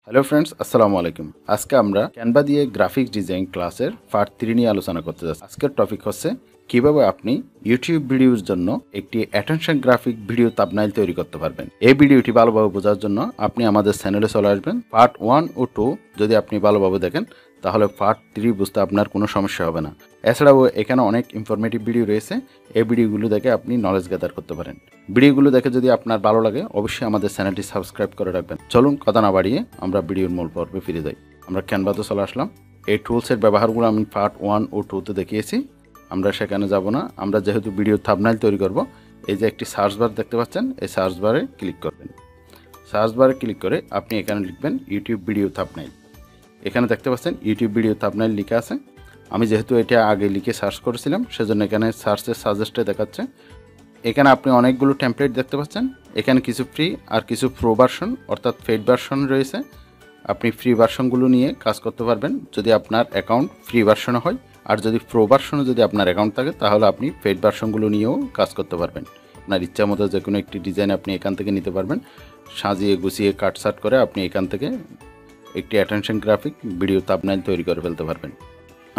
Hello friends, আসসালামু আলাইকুম। আজকে আমরা ক্যানভা দিয়ে গ্রাফিক্স ডিজাইন ক্লাসের পার্ট 3 নিয়ে আলোচনা করতে যাচ্ছি। আজকের টপিক হচ্ছে কিভাবে আপনি ইউটিউব ভিডিওর জন্য একটি অ্যাটেনশন গ্রাফিক ভিডিও থাম্বনেইল তৈরি করতে পারবেন। এই ভিডিওটি ভালোভাবে বোঝার জন্য আপনি আমাদের চ্যানেলে চলে আসবেন। পার্ট 1 ও 2 যদি আপনি ভালোভাবে দেখেন তাহলে পার্ট 3 বুঝতে আপনার কোনো সমস্যা হবে না। এছাড়াও এখানে অনেক ইনফরমেটিভ ভিডিও রয়েছে, এই ভিডিওগুলো দেখে আপনি নলেজ গ্যাদার করতে পারেন। ভিডিওগুলো দেখে যদি আপনার ভালো লাগে অবশ্যই আমাদের চ্যানেলটি সাবস্ক্রাইব করে রাখবেন। চলুন কথা না বাড়িয়ে আমরা ভিডিওর মূল পর্বে ফিরে যাই। আমরা ক্যানভাতে চলে আসলাম। এই টুলসের ব্যবহারগুলো আমি পার্ট 1 ও 2তে দেখিয়েছি, আমরা সেখানে যাব না। আমরা যেহেতু ভিডিও থাম্বনেইল তৈরি করব, এই যে একটি সার্চ বার দেখতে পাচ্ছেন, এই সার্চ বারে ক্লিক করবেন। সার্চ বারে ক্লিক করে আপনি এখানে লিখবেন ইউটিউব ভিডিও থাম্বনেইল। এখানে দেখতে পাচ্ছেন ইউটিউব ভিডিও থাম্বনেইল লেখা আছে। আমি যেহেতু এটা আগে লিখে সার্চ করেছিলাম সেজন্য এখানে সার্চের সাজেস্টে দেখাচ্ছে। এখানে আপনি অনেকগুলো টেমপ্লেট দেখতে পাচ্ছেন। এখানে কিছু ফ্রি আর কিছু প্রো ভার্সন অর্থাৎ পেইড ভার্সন রয়েছে। আপনি ফ্রি ভার্সনগুলো নিয়ে কাজ করতে পারবেন যদি আপনার অ্যাকাউন্ট ফ্রি ভার্সনে হয়, আর যদি প্রো ভার্সনে যদি আপনার অ্যাকাউন্ট থাকে তাহলে আপনি পেইড ভার্সনগুলো নিয়েও কাজ করতে পারবেন। আপনার ইচ্ছা মতো যে কোনো একটি ডিজাইন আপনি এখান থেকে নিতে পারবেন। সাজিয়ে গুছিয়ে কাটসাট করে আপনি এখান থেকে একটি অ্যাটেনশন গ্রাফিক ভিডিও থাম্বনেইল তৈরি করে ফেলতে পারবেন।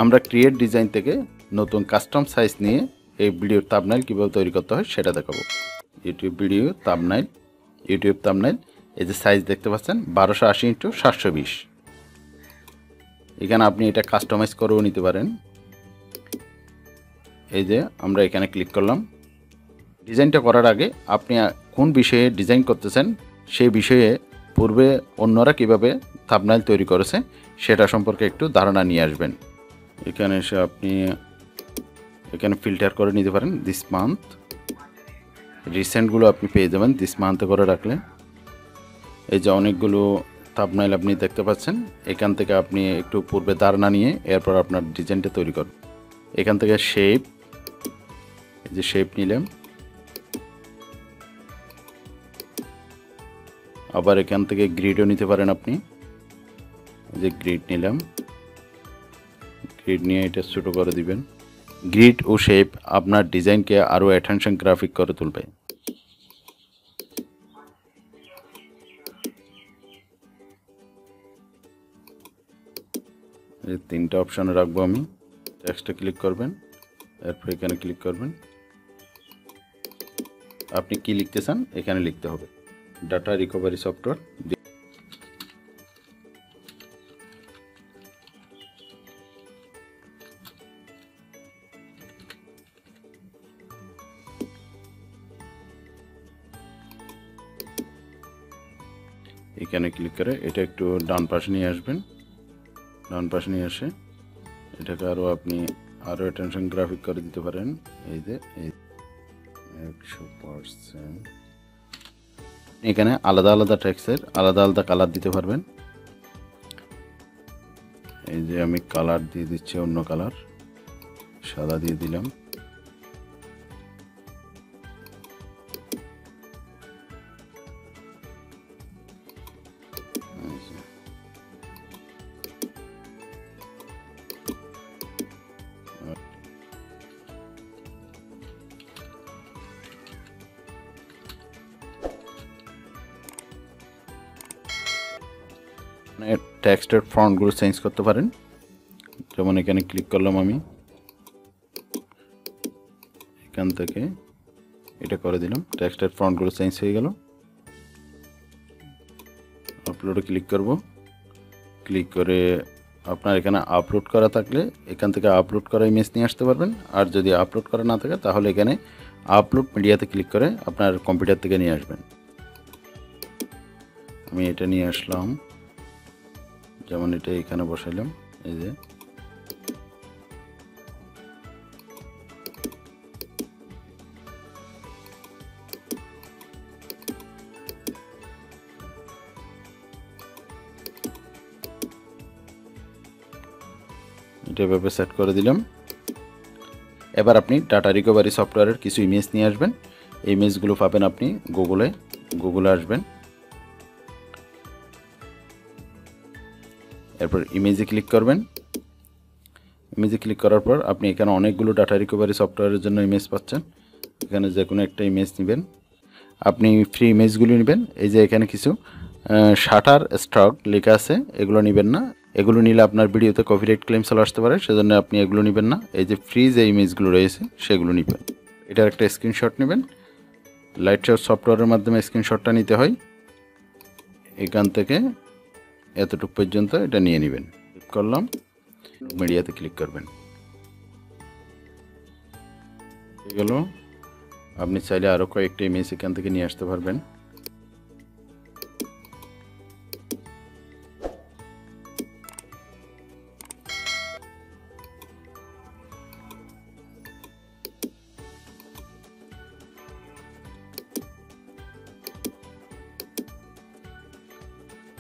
আমরা ক্রিয়েট ডিজাইন থেকে নতুন কাস্টম সাইজ নিয়ে এই ভিডিওর থাম্বনেইল কীভাবে তৈরি করতে হয় সেটা দেখাবো। YouTube video thumbnail, YouTube thumbnail, এই যে সাইজ দেখতে পাচ্ছেন 1280x720। এখানে আপনি এটা কাস্টমাইজ করেও নিতে পারেন। এই যে আমরা এখানে ক্লিক করলাম। ডিজাইনটা করার আগে আপনি কোন বিষয়ে ডিজাইন করতেছেন সেই বিষয়ে পূর্বে অন্যরা কীভাবে থাম্বনেইল তৈরি করেছে সেটা সম্পর্কে একটু ধারণা নিয়ে আসবেন। এখানে এসে আপনি এখানে ফিল্টার করে নিতে পারেন দিস মান্থ। রিসেন্টগুলো আপনি পেয়ে যাবেন দিস মান্থে করে রাখলে। এই যে অনেকগুলো থাম্বনেইল আপনি দেখতে পাচ্ছেন, এখান থেকে আপনি একটু পূর্বে ধারণা নিয়ে এরপর আপনার ডিজাইনটা তৈরি করুন। এখান থেকে শেপ, এই যে শেপ নিলাম, আবার এখান থেকে গ্রিডও নিতে পারেন আপনি। এই যে গ্রিড নিলাম, গ্রিড নিয়ে এটা ছোটো করে দিবেন। গ্রিড ও শেপ আপনার ডিজাইনকে আরও অ্যাটেনশন গ্রাফিক করে তুলবে। এই তিনটা অপশানে রাখবো আমি। টেক্সটে ক্লিক করবেন, এরপর এখানে ক্লিক করবেন। আপনি কি লিখতে চান এখানে লিখতে হবে। ডাটা রিকভারি সফটওয়্যার, এখানে ক্লিক করে এটা একটু ডান পাশে নিয়ে আসবেন। ডান পাশে নিয়ে আসে এটাকে আপনি আরও অ্যাটেনশন গ্রাফিক করে দিতে পারেন। এই যে 100%। এখানে আলাদা আলাদা টেক্সটের আলাদা আলাদা কালার দিতে পারবেন। এই যে আমি কালার দিয়ে দিচ্ছি, অন্য কালার সাদা দিয়ে দিলাম। টেক্সটের ফন্টগুলো চেঞ্জ করতে পারেন। যেমন এখানে ক্লিক করলাম আমি, এখান থেকে এটা করে দিলাম, টেক্সটের ফন্টগুলো চেঞ্জ হয়ে গেল। আপলোডে ক্লিক করব। ক্লিক করে আপনার এখানে আপলোড করা থাকলে এখান থেকে আপলোড করা ইমেজ নিয়ে আসতে পারবেন। আর যদি আপলোড করা না থাকে তাহলে এখানে আপলোড মিডিয়াতে ক্লিক করে আপনার কম্পিউটার থেকে নিয়ে আসবেন। আমি এটা নিয়ে আসলাম, যেমন এটা এখানে বসাইলাম। এই যে এটা এভাবে সেট করে দিলাম। এবার আপনি ডাটা রিকভারি সফটওয়্যারের কিছু ইমেজ নিয়ে আসবেন। এই ইমেজগুলো পাবেন আপনি গুগলে আসবেন। এরপর ইমেজে ক্লিক করবেন। ইমেজে ক্লিক করার পর আপনি এখানে অনেকগুলো ডাটা রিকভারি সফটওয়্যারের জন্য ইমেজ পাচ্ছেন। এখানে যে কোনো একটা ইমেজ নেবেন। আপনি ফ্রি ইমেজগুলি নেবেন। এই যে এখানে কিছু শাটার স্টক লেখা আছে, এগুলো নেবেন না। এগুলো নিলে আপনার ভিডিওতে কপিরাইট ক্লেম চলে আসতে পারে, সেজন্য আপনি এগুলো নেবেন না। এই যে ফ্রি যে ইমেজগুলো রয়েছে সেগুলো নেবেন। এটার একটা স্ক্রিনশট নেবেন। লাইটশট সফটওয়্যারের মাধ্যমে স্ক্রিনশটটা নিতে হয়। এখান থেকে এতটুকু পর্যন্ত এটা নিয়ে নেবেন। ক্লিক করলাম, মিডিয়াতে ক্লিক করবেন। গেল। আপনি চাইলে আরও কয়েকটা ইমেজ এখান থেকে নিয়ে আসতে পারবেন।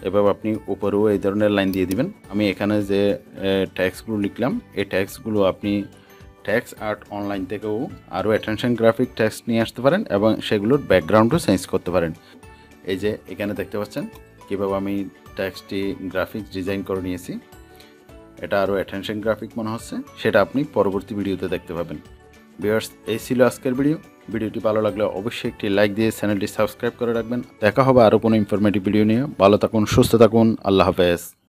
এভাবে আপনি উপরেও এই ধরনের লাইন দিয়ে দিবেন। আমি এখানে যে ট্যাক্সগুলো লিখলাম, এই ট্যাক্সগুলো আপনি ট্যাক্স আর্ট অনলাইন থেকেও আরও অ্যাটেনশন গ্রাফিক ট্যাক্স নিয়ে আসতে পারেন এবং সেগুলোর ব্যাকগ্রাউন্ডও চেঞ্জ করতে পারেন। এই যে এখানে দেখতে পাচ্ছেন কীভাবে আমি ট্যাক্সটি গ্রাফিক্স ডিজাইন করে নিয়েছি। এটা আরও অ্যাটেনশন গ্রাফিক মনে হচ্ছে, সেটা আপনি পরবর্তী ভিডিওতে দেখতে পাবেন। ভিউয়ার্স, এই ছিল আজকের ভিডিওটি ভালো লাগলে অবশ্যই একটি লাইক দিয়ে চ্যানেলটি সাবস্ক্রাইব করে রাখবেন। দেখা হবে আরও কোনো ইনফরমেটিভ ভিডিও নিয়ে। ভালো থাকুন, সুস্থ থাকুন, আল্লাহ হাফেজ।